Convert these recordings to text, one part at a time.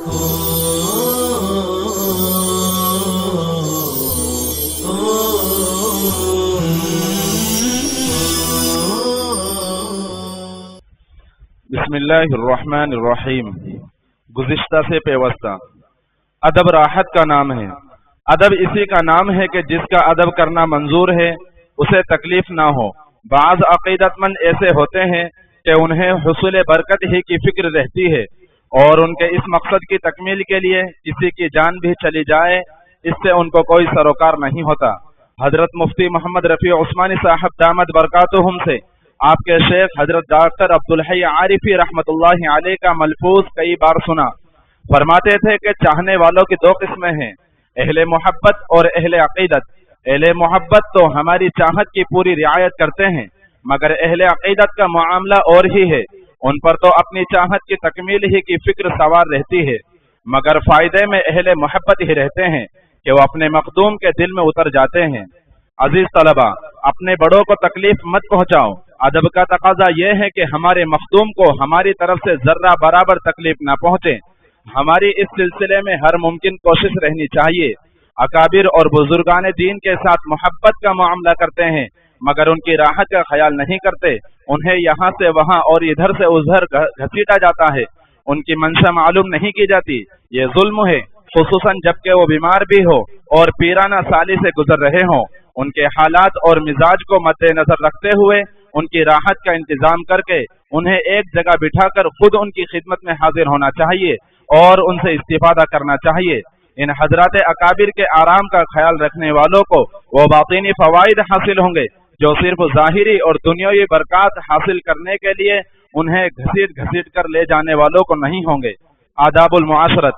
बिस्मिल्लाहिर्रहमानिर्रहीम। गुज़िश्ता से पेवस्ता। अदब राहत का नाम है। अदब इसी का नाम है कि जिसका अदब करना मंजूर है, उसे तकलीफ ना हो। बाज़ अक़ीदतमंद ऐसे होते हैं कि उन्हें हुसूल बरकत ही की फिक्र रहती है और उनके इस मकसद की तकमील के लिए किसी की जान भी चली जाए, इससे उनको कोई सरोकार नहीं होता। हजरत मुफ्ती मोहम्मद रफ़ी उस्मानी साहब दामद बरकातुहुम से आपके शेख हजरत डॉक्टर अब्दुल हई आरिफी रहमतुल्लाहि अलैह का मलफूज कई बार सुना। फरमाते थे कि चाहने वालों की दो किस्में हैं, अहले मोहब्बत और अहले अक़ीदत। अहले मोहब्बत तो हमारी चाहत की पूरी रियायत करते हैं, मगर अहले अक़ीदत का मामला और ही है। उन पर तो अपनी चाहत की तकमील ही की फिक्र सवार रहती है, मगर फायदे में अहले मोहब्बत ही रहते हैं कि वो अपने मखदूम के दिल में उतर जाते हैं। अजीज तलबा, अपने बड़ों को तकलीफ मत पहुंचाओ। अदब का तकाजा यह है कि हमारे मखदूम को हमारी तरफ से जर्रा बराबर तकलीफ ना पहुंचे। हमारी इस सिलसिले में हर मुमकिन कोशिश रहनी चाहिए। अकाबिर और बुजुर्गान दीन के साथ मोहब्बत का मामला करते हैं, मगर उनकी राहत का ख्याल नहीं करते। उन्हें यहाँ से वहाँ और इधर से उधर घसीटा जाता है। उनकी मंशा मालूम नहीं की जाती। ये जुल्म है, खुसूसन जबकि वो बीमार भी हो और पीराना साली से गुजर रहे हों। उनके हालात और मिजाज को मद्देनजर रखते हुए उनकी राहत का इंतजाम करके उन्हें एक जगह बिठाकर खुद उनकी खिदमत में हाजिर होना चाहिए और उनसे इस्तिफादा करना चाहिए। इन हजरात अकाबिर के आराम का ख्याल रखने वालों को वो बातिनी फवाइद हासिल होंगे जो सिर्फ ज़ाहिरी और दुनियावी बरकत हासिल करने के लिए उन्हें घसीट घसीट कर ले जाने वालों को नहीं होंगे। आदाबुल मुआशरत।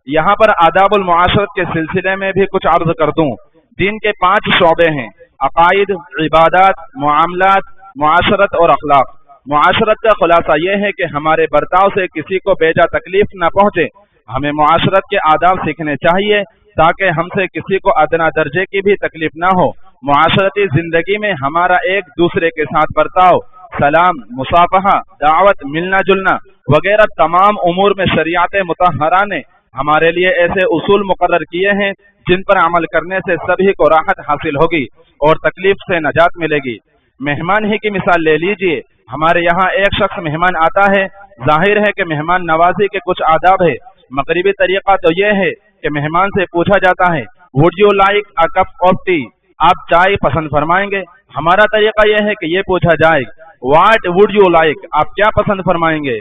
यहाँ पर आदाबुल मुआशरत के सिलसिले में भी कुछ अर्ज कर दूं। दीन के 5 शोबे हैं: अकाइद, इबादत, मुआमलात, मुआशरत और अखलाक। मुआशरत का खुलासा यह है कि हमारे बर्ताव से किसी को बेजा तकलीफ न पहुंचे। हमें मुआशरत के आदाब सीखने चाहिए ताकि हमसे किसी को अदना दर्जे की भी तकलीफ न हो। मुआशरती जिंदगी में हमारा एक दूसरे के साथ बर्ताव, सलाम, मुसाफहा, दावत, मिलना जुलना वगैरह तमाम उमूर में शरीयत मुतहरा ने हमारे लिए ऐसे उसूल मुकर्रर किए हैं जिन पर अमल करने से सभी को राहत हासिल होगी और तकलीफ से नजात मिलेगी। मेहमान ही की मिसाल ले लीजिए। हमारे यहाँ एक शख्स मेहमान आता है, जाहिर है कि मेहमान नवाजी के कुछ आदाब है। मगरिबी तरीका तो यह है कि मेहमान से पूछा जाता है, would you like a cup of T? आप चाय पसंद फरमाएंगे? हमारा तरीका यह है कि यह पूछा जाए, व्हाट वुड यू लाइक? आप क्या पसंद फरमाएंगे?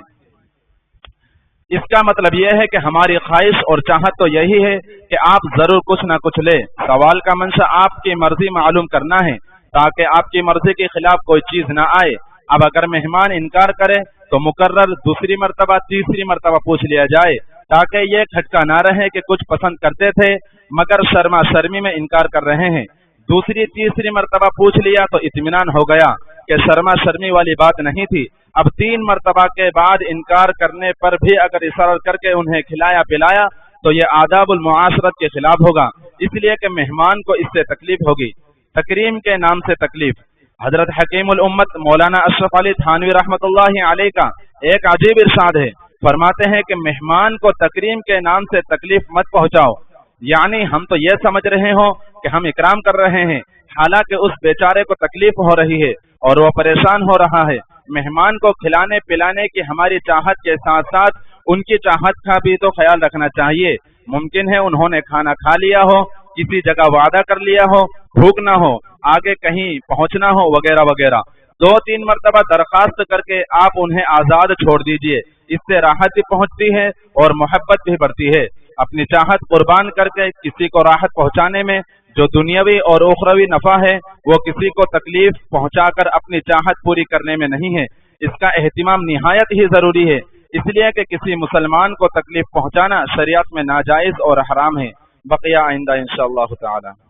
इसका मतलब यह है कि हमारी ख्वाहिश और चाहत तो यही है कि आप जरूर कुछ ना कुछ ले। सवाल का मंशा आपकी मर्जी मालूम करना है ताकि आपकी मर्जी के खिलाफ कोई चीज ना आए। अब अगर मेहमान इनकार करे तो मुकर्रर दूसरी मर्तबा, तीसरी मर्तबा पूछ लिया जाए ताकि ये खटका ना रहे कि कुछ पसंद करते थे मगर शर्मा शर्मी में इनकार कर रहे हैं। दूसरी तीसरी मर्तबा पूछ लिया तो इत्मीनान हो गया कि शर्मा शर्मी वाली बात नहीं थी। अब 3 मर्तबा के बाद इनकार करने पर भी अगर इशारा करके उन्हें खिलाया पिलाया तो ये आदाबुल मुआशरत के खिलाफ होगा, इसलिए कि मेहमान को इससे तकलीफ होगी। तकरीम के नाम से तकलीफ। हजरत हकीमुल उम्मत मौलाना अशरफ अली थानवी रहमतुल्लाहि अलैह का एक अजीब इरशाद है। फरमाते हैं कि मेहमान को तकरीम के नाम से तकलीफ मत पहुंचाओ, यानी हम तो ये समझ रहे हो कि हम इकराम कर रहे हैं, हालांकि उस बेचारे को तकलीफ हो रही है और वो परेशान हो रहा है। मेहमान को खिलाने पिलाने की हमारी चाहत के साथ साथ उनकी चाहत का भी तो ख्याल रखना चाहिए। मुमकिन है उन्होंने खाना खा लिया हो, किसी जगह वादा कर लिया हो, भूख ना हो, आगे कहीं पहुंचना हो वगैरह वगैरह। 2-3 मर्तबा दरखास्त करके आप उन्हें आजाद छोड़ दीजिए। इससे राहत भी पहुंचती है और मोहब्बत भी बढ़ती है। अपनी चाहत कुर्बान करके किसी को राहत पहुंचाने में जो दुनियावी और उखरवी नफा है वो किसी को तकलीफ पहुंचाकर अपनी चाहत पूरी करने में नहीं है। इसका एहतिमाम निहायत ही जरूरी है, इसलिए कि किसी मुसलमान को तकलीफ पहुंचाना शरीयत में नाजायज और हराम है। बकिया आइंदा इंशाअल्लाह ताला।